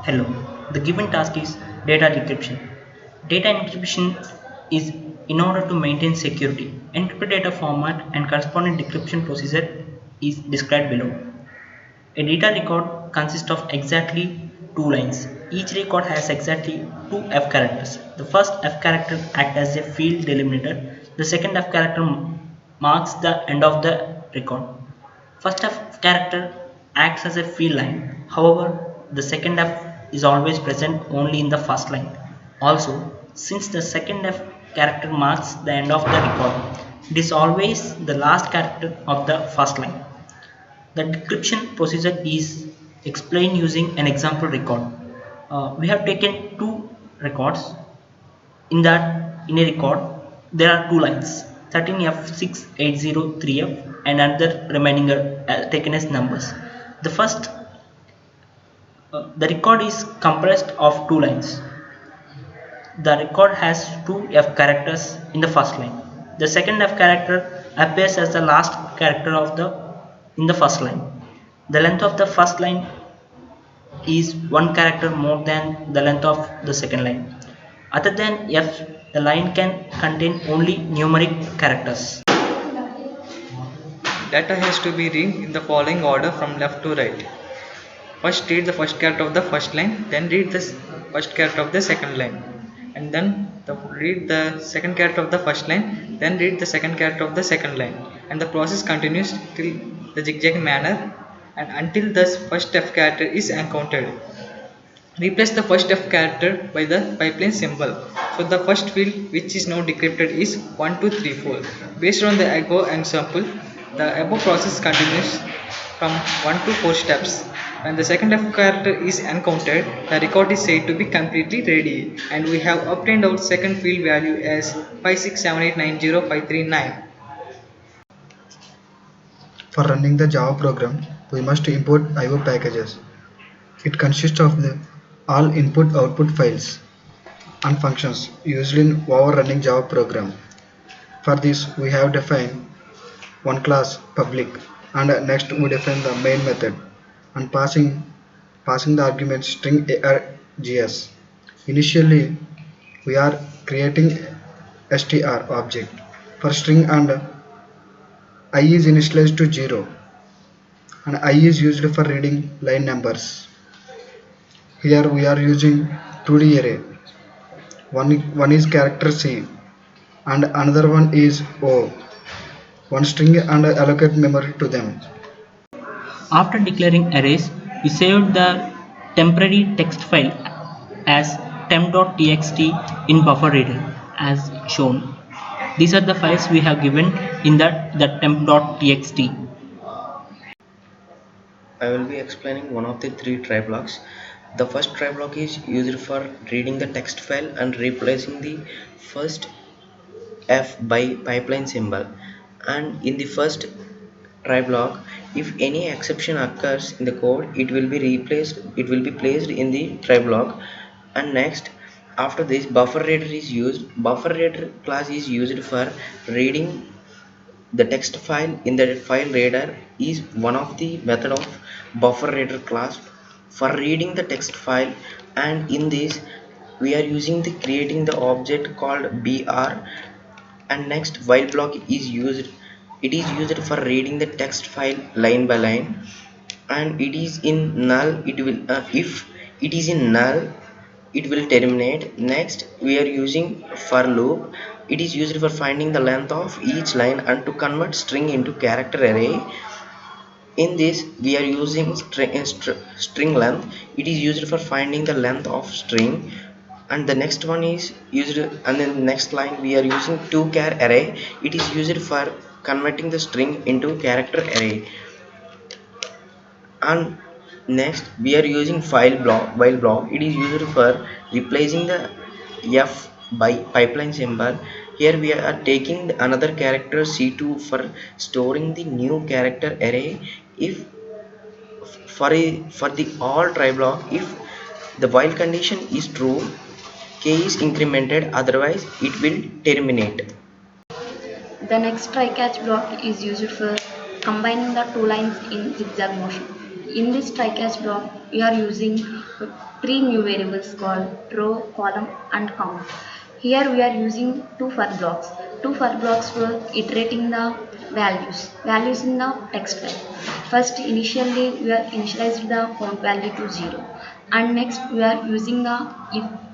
Hello, the given task is data decryption. Data encryption is in order to maintain security. Encrypted data format and corresponding decryption procedure is described below. A data record consists of exactly two lines. Each record has exactly two F characters. The first F character acts as a field delimiter. The second F character marks the end of the record. First F character acts as a field line. However, the second F is always present only in the first line. Also, since the second F character marks the end of the record, it is always the last character of the first line. The decryption procedure is explained using an example record. We have taken two records. In a record, there are two lines 13F6803F and another remaining taken as numbers. The first, the record is comprised of two lines. The record has two F characters in the first line. The second F character appears as the last character of the in the first line. The length of the first line is one character more than the length of the second line. Other than F, the line can contain only numeric characters. Data has to be read in the following order from left to right. First read the first character of the first line, then read the first character of the second line, and then read the second character of the first line, then read the second character of the second line, and the process continues till the zigzag manner and until the first F character is encountered. Replace the first F character by the pipeline symbol. So the first field which is now decrypted is 1234. Based on the above example, the above process continues from 1 to 4 steps. When the second F character is encountered, the record is said to be completely ready, and we have obtained our second field value as 567890539. For running the Java program, we must import IO packages. It consists of all input-output files and functions used in overrunning Java program. For this, we have defined one class public, and next we define the main method and passing the argument string args. Initially, we are creating str object for string, and I is initialized to 0, and I is used for reading line numbers. Here we are using 2D array. One is character C and another one is O. One string and allocate memory to them. After declaring arrays, we saved the temporary text file as temp.txt in buffer reader as shown. These are the files we have given in the temp.txt. I will be explaining one of the three try blocks. The first try block is used for reading the text file and replacing the first F by pipeline symbol. And in the first try block, if any exception occurs in the code, it will be placed in the try block. And next, after this, buffer reader is used. Buffer reader class is used for reading the text file in the file reader is one of the method of buffer reader class for reading the text file, and in this we are using the creating the object called br. And next, while block is used. It is used for reading the text file line by line, and it is in null. It will if it is in null, it will terminate. Next, we are using for loop. It is used for finding the length of each line and to convert string into character array. In this, we are using string length. It is used for finding the length of string. And the next one is used, and then the next line we are using to char array. It is used for converting the string into character array. And next, we are using while block. It is used for replacing the F by pipeline symbol. Here we are taking another character C2 for storing the new character array. If for the all try block, if the while condition is true, k is incremented, otherwise it will terminate. The next try catch block is used for combining the two lines in zigzag motion. In this try catch block, we are using three new variables called row, column, and count. Here we are using two for blocks. Two for blocks for iterating the values in the text file. First, initially we are initialized the count value to 0, and next we are using the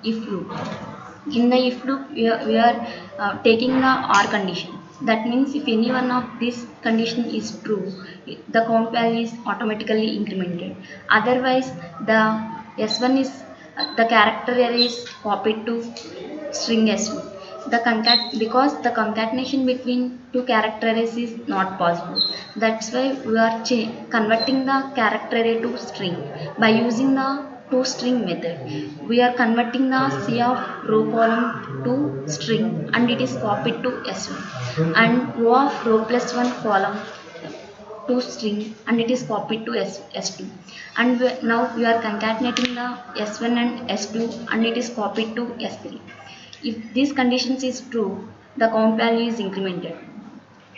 if loop. In the if loop, we are taking the or condition. That means if any one of these condition is true, the count value is automatically incremented. Otherwise, the s1 is the character array is copied to string s1. Because the concatenation between two character arrays is not possible. That's why we are converting the character array to string by using the toString method. We are converting the C of row column to string, and it is copied to S1, and row of row plus 1 column to string, and it is copied to S2. And now we are concatenating the S1 and S2, and it is copied to S3. If these conditions is true, the count value is incremented.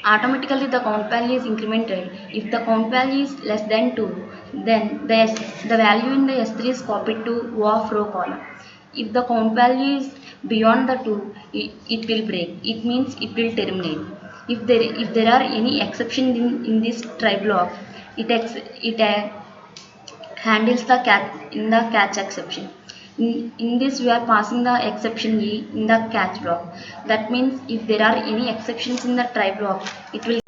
Automatically the count value is incremented. If the count value is less than 2, then the value in the S3 is copied to row of row column. If the count value is beyond the 2, it will break. It means it will terminate. If there are any exceptions in this try block, it handles the catch exception. In this, we are passing the exception E in the catch block. That means if there are any exceptions in the try block, it will.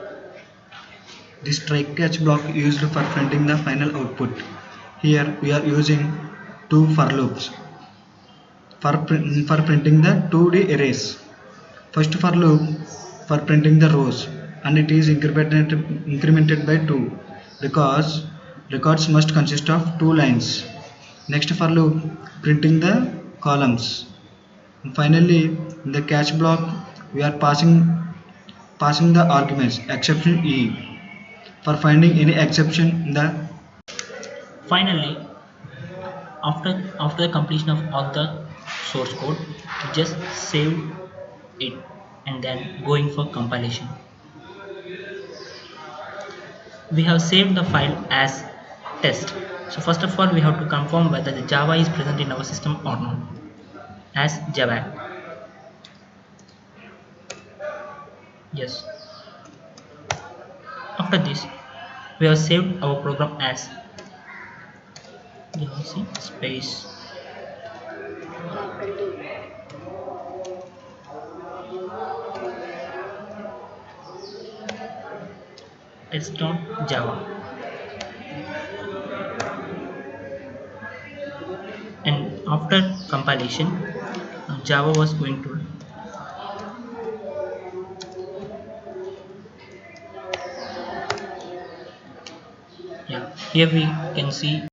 This try catch block used for printing the final output. Here we are using two for loops for printing the 2D arrays. First for loop for printing the rows, and it is incremented by 2 because records must consist of 2 lines. Next for loop printing the columns. And finally, in the catch block we are passing the arguments exception E for finding any exception in the. Finally, after the completion of all the source code, we just save it and then going for compilation. We have saved the file as test. So first of all, we have to confirm whether the Java is present in our system or not as Java. Yes. After this, we have saved our program as Java space s.java, and after compilation, Java was going to. Yeah, here we can see